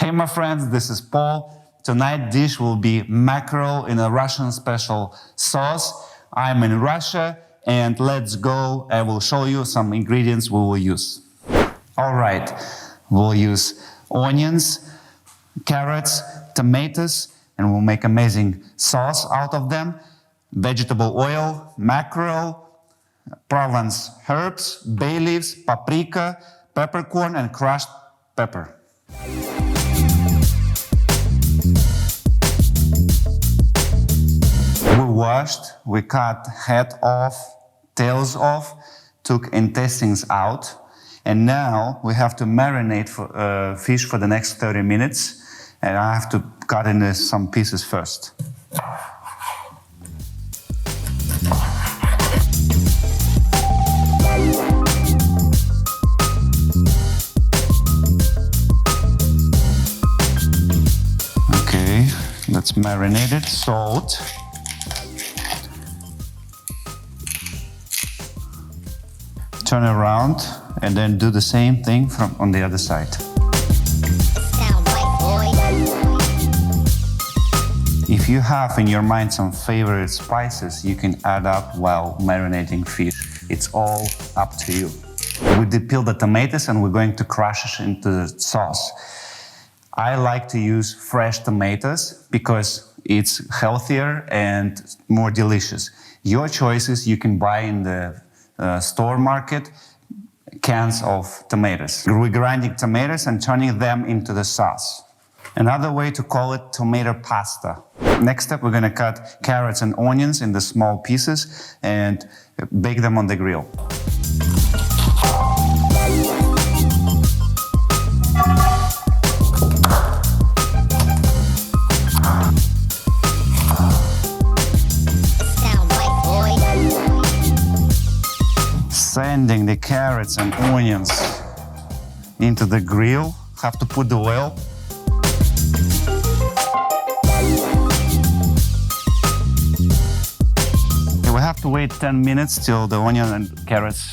Hey my friends, this is Paul. Tonight's dish will be mackerel in a Russian special sauce. I'm in Russia and let's go. I will show you some ingredients we will use. Alright, we'll use onions, carrots, tomatoes, and we'll make amazing sauce out of them. Vegetable oil, mackerel, Provence herbs, bay leaves, paprika, peppercorn, and crushed pepper. We washed, we cut head off, tails off, took intestines out, and now we have to marinate fish for the next 30 minutes, and I have to cut into some pieces first. Okay, let's marinate it. Salt. Turn around and then do the same thing from on the other side. If you have in your mind some favorite spices, you can add up while marinating fish. It's all up to you. We depeel the tomatoes and we're going to crush it into the sauce. I like to use fresh tomatoes because it's healthier and more delicious. Your choices, you can buy in the store market cans of tomatoes. We're grinding tomatoes and turning them into the sauce. Another way to call it tomato pasta. Next step, we're going to cut carrots and onions into small pieces and bake them on the grill. Sending the carrots and onions into the grill. Have to put the oil. We have to wait 10 minutes till the onion and carrots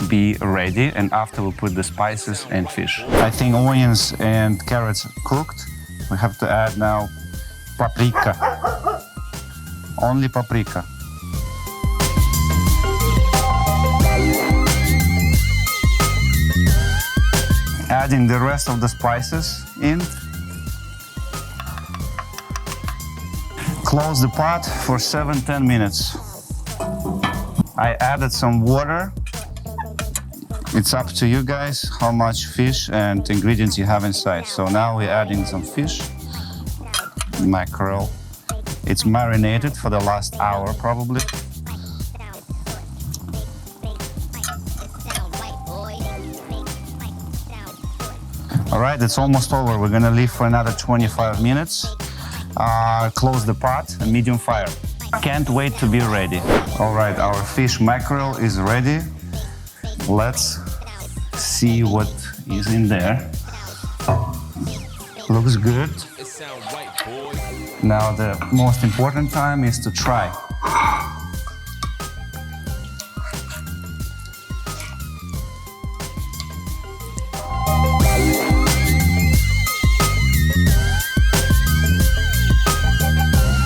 be ready, and after we put the spices and fish. I think onions and carrots cooked. We have to add now paprika. Only paprika. Adding the rest of the spices in. Close the pot for 7-10 minutes. I added some water. It's up to you guys how much fish and ingredients you have inside. So now we're adding some fish, mackerel. It's marinated for the last hour probably. All right, it's almost over. We're gonna leave for another 25 minutes. Close the pot and medium fire. Can't wait to be ready. All right, our fish mackerel is ready. Let's see what is in there. Looks good. Now the most important time is to try.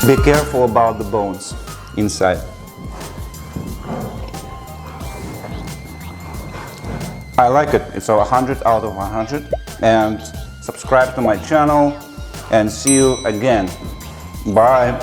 Be careful about the bones inside. I like it. It's a 100 out of 100. And subscribe to my channel and see you again. Bye.